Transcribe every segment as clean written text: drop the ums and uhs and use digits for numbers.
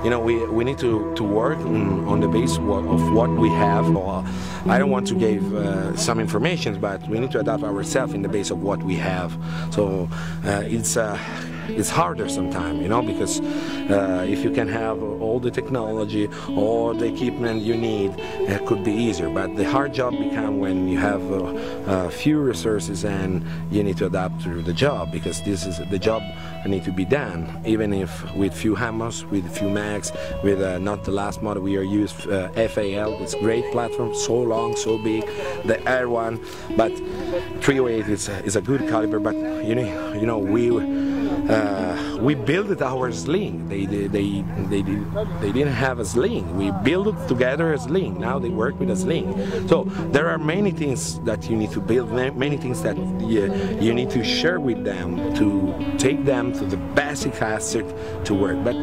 You know, we need to work on the base of what we have. I don't want to give some information, but we need to adapt ourselves in the base of what we have. So it's harder sometimes, you know, because if you can have all the technology, all the equipment you need, it could be easier. But the hard job becomes when you have few resources and you need to adapt to the job, because this is the job that need to be done, even if with few hammers, with few mags, with not the last model we are used, FAL. It's a great platform, so long, so big, the Air one, but 308 is a good caliber. But you know we built our sling. They didn't have a sling. We built it together a sling. Now they work with a sling. So there are many things that you need to build, many things that you need to share with them to take them to the basic asset to work. But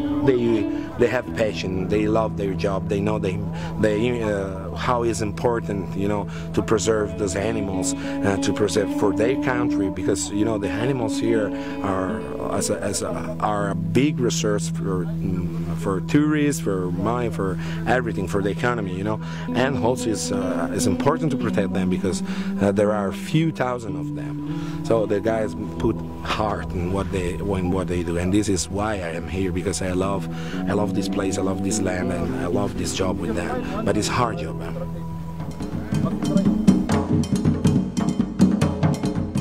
they have passion. They love their job. They know how is important, you know, to preserve those animals, to preserve for their country, because you know the animals here are a big resource for tourists, for money, for everything, for the economy, you know. And also it's important to protect them because there are a few thousand of them. So the guys put heart in what they do, and this is why I am here, because I love this place, I love this land, and I love this job with them. But it's hard job.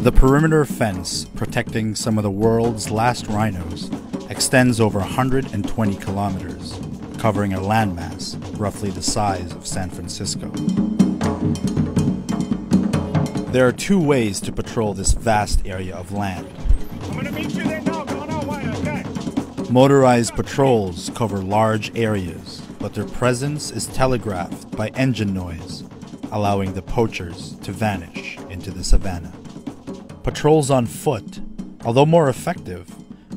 The perimeter fence protecting some of the world's last rhinos extends over 120 kilometers, covering a landmass roughly the size of San Francisco. There are two ways to patrol this vast area of land. I'm gonna meet you there now, go on our way, okay? Motorized patrols cover large areas, but their presence is telegraphed by engine noise, allowing the poachers to vanish into the savannah. Patrols on foot, although more effective,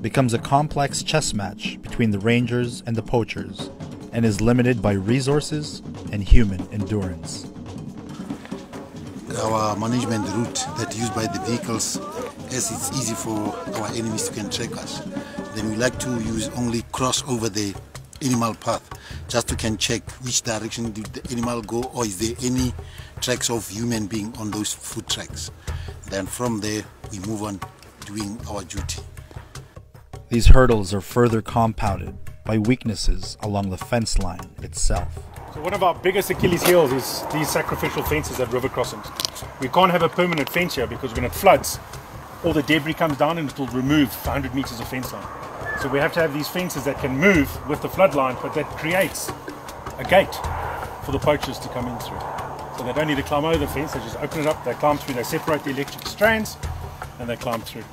becomes a complex chess match between the rangers and the poachers, and is limited by resources and human endurance. Our management route that used by the vehicles, as it's easy for our enemies to can track us, then we like to use only cross over the animal path, just to can check which direction did the animal go, or is there any tracks of human being on those foot tracks. Then from there we move on doing our duty. These hurdles are further compounded by weaknesses along the fence line itself. So one of our biggest Achilles heels is these sacrificial fences at river crossings. We can't have a permanent fence here because when it floods, all the debris comes down and it will remove 100 meters of fence line. So we have to have these fences that can move with the flood line, but that creates a gate for the poachers to come in through. So they don't need to climb over the fence, they just open it up, they climb through, they separate the electric strands, and they climb through.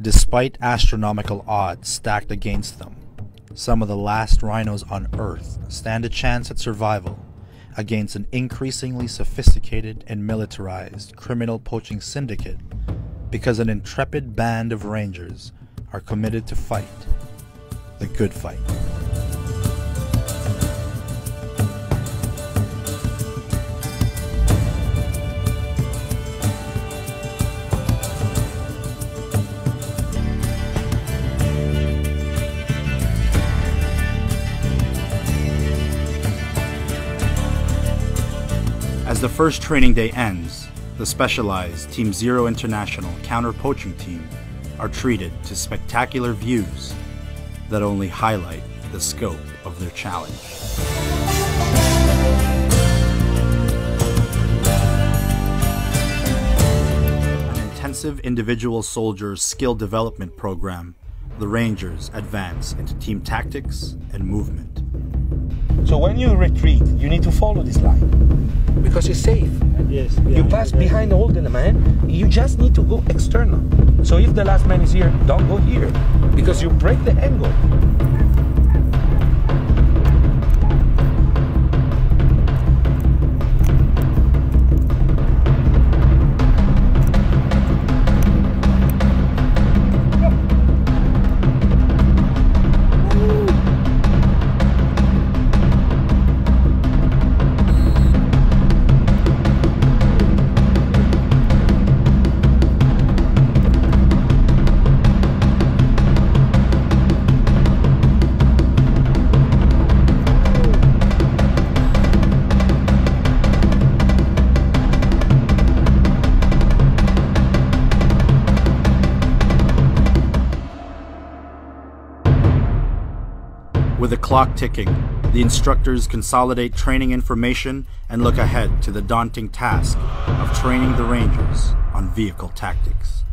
Despite astronomical odds stacked against them, some of the last rhinos on Earth stand a chance at survival against an increasingly sophisticated and militarized criminal poaching syndicate, because an intrepid band of rangers are committed to fight the good fight. As the first training day ends, the specialized Team Zero International counter-poaching team are treated to spectacular views that only highlight the scope of their challenge. An intensive individual soldier skill development program, the Rangers advance into team tactics and movement. So when you retreat, you need to follow this line, because it's safe. Yes. You pass behind all the man, you just need to go external. So if the last man is here, don't go here, because you break the angle. clock ticking, the instructors consolidate training information and look ahead to the daunting task of training the Rangers on vehicle tactics.